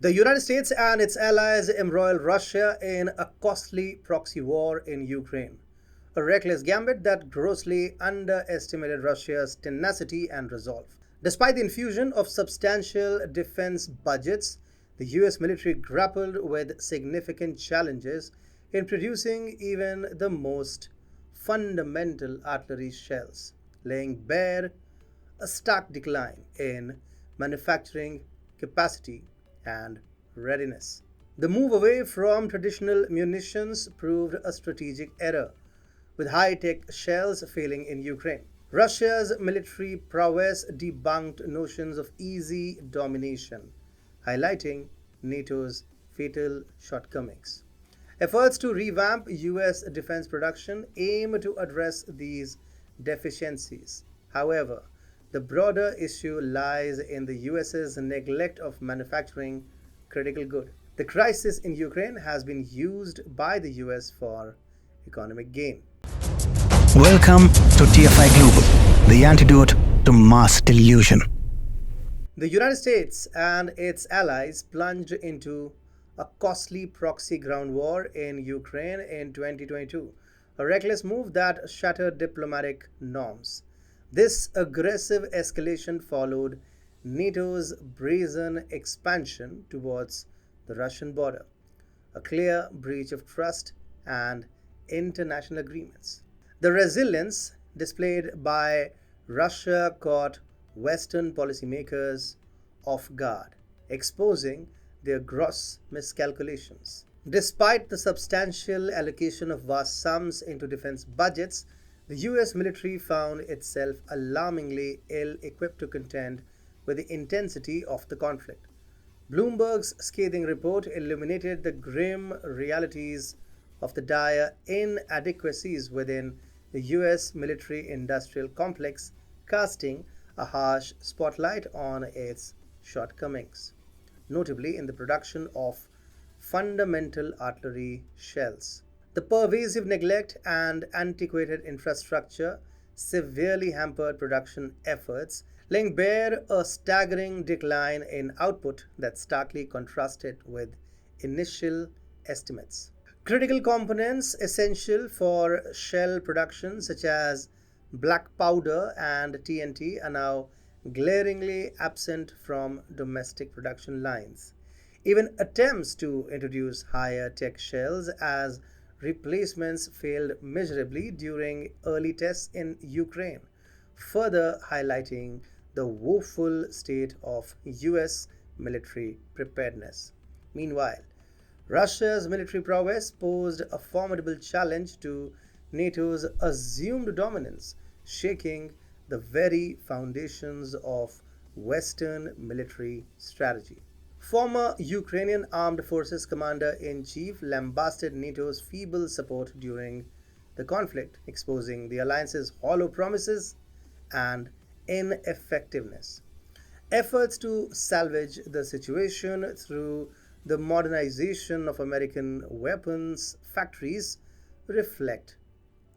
The United States and its allies embroiled Russia in a costly proxy war in Ukraine, a reckless gambit that grossly underestimated Russia's tenacity and resolve. Despite the infusion of substantial defense budgets, the US military grappled with significant challenges in producing even the most fundamental artillery shells, laying bare a stark decline in manufacturing capacity and readiness. The move away from traditional munitions proved a strategic error, with high tech shells failing in Ukraine. Russia's military prowess debunked notions of easy domination, highlighting NATO's fatal shortcomings. Efforts to revamp US defense production aim to address these deficiencies. However, the broader issue lies in the US's neglect of manufacturing critical good. The crisis in Ukraine has been used by the US for economic gain. Welcome to TFI Global, the antidote to mass delusion. The United States and its allies plunged into a costly proxy ground war in Ukraine in 2022, a reckless move that shattered diplomatic norms. This aggressive escalation followed NATO's brazen expansion towards the Russian border, a clear breach of trust and international agreements. The resilience displayed by Russia caught Western policymakers off guard, exposing their gross miscalculations. Despite the substantial allocation of vast sums into defense budgets, the US military found itself alarmingly ill equipped to contend with the intensity of the conflict. Bloomberg's scathing report illuminated the grim realities of the dire inadequacies within the US military industrial complex, casting a harsh spotlight on its shortcomings, notably in the production of fundamental artillery shells. The pervasive neglect and antiquated infrastructure severely hampered production efforts, laying bare a staggering decline in output that starkly contrasted with initial estimates. Critical components essential for shell production, such as black powder and TNT, are now glaringly absent from domestic production lines. Even attempts to introduce higher tech shells as replacements failed miserably during early tests in Ukraine, further highlighting the woeful state of US military preparedness. Meanwhile, Russia's military prowess posed a formidable challenge to NATO's assumed dominance, shaking the very foundations of Western military strategy. Former Ukrainian Armed Forces Commander-in-Chief lambasted NATO's feeble support during the conflict, exposing the alliance's hollow promises and ineffectiveness. Efforts to salvage the situation through the modernization of American weapons factories reflect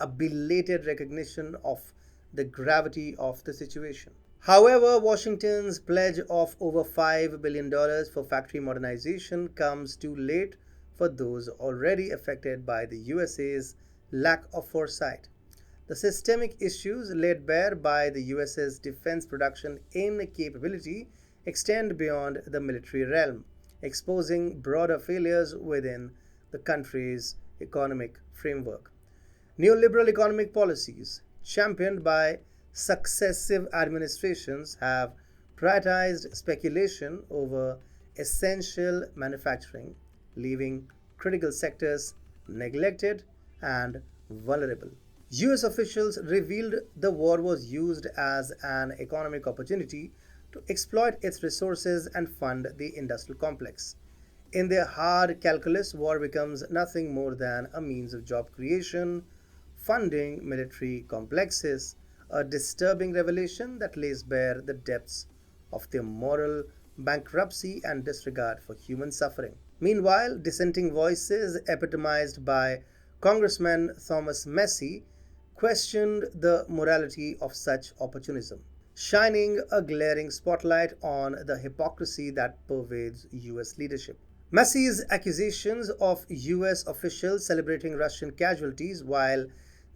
a belated recognition of the gravity of the situation. However, Washington's pledge of over $5 billion for factory modernization comes too late for those already affected by the USA's lack of foresight. The systemic issues laid bare by the US's defense production incapability extend beyond the military realm, exposing broader failures within the country's economic framework. Neoliberal economic policies, championed by successive administrations, have prioritized speculation over essential manufacturing, leaving critical sectors neglected and vulnerable. US officials revealed the war was used as an economic opportunity to exploit its resources and fund the industrial complex. In their hard calculus, war becomes nothing more than a means of job creation, funding military complexes, a disturbing revelation that lays bare the depths of their moral bankruptcy and disregard for human suffering. Meanwhile, dissenting voices, epitomized by Congressman Thomas Massey, questioned the morality of such opportunism. shining a glaring spotlight on the hypocrisy that pervades US leadership. Massey's accusations of US officials celebrating Russian casualties while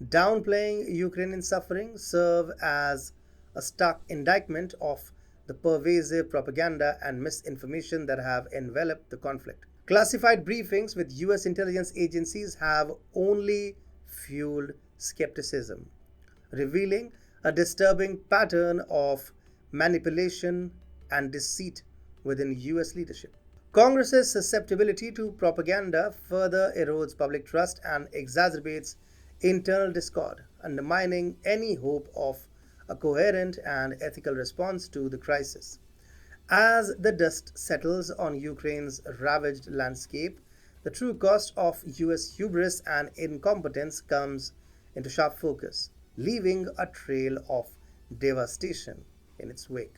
downplaying Ukrainian suffering serve as a stark indictment of the pervasive propaganda and misinformation that have enveloped the conflict. Classified briefings with US intelligence agencies have only fueled skepticism, revealing a disturbing pattern of manipulation and deceit within US leadership. Congress's susceptibility to propaganda further erodes public trust and exacerbates internal discord, undermining any hope of a coherent and ethical response to the crisis. As the dust settles on Ukraine's ravaged landscape, the true cost of US hubris and incompetence comes into sharp focus, leaving a trail of devastation in its wake.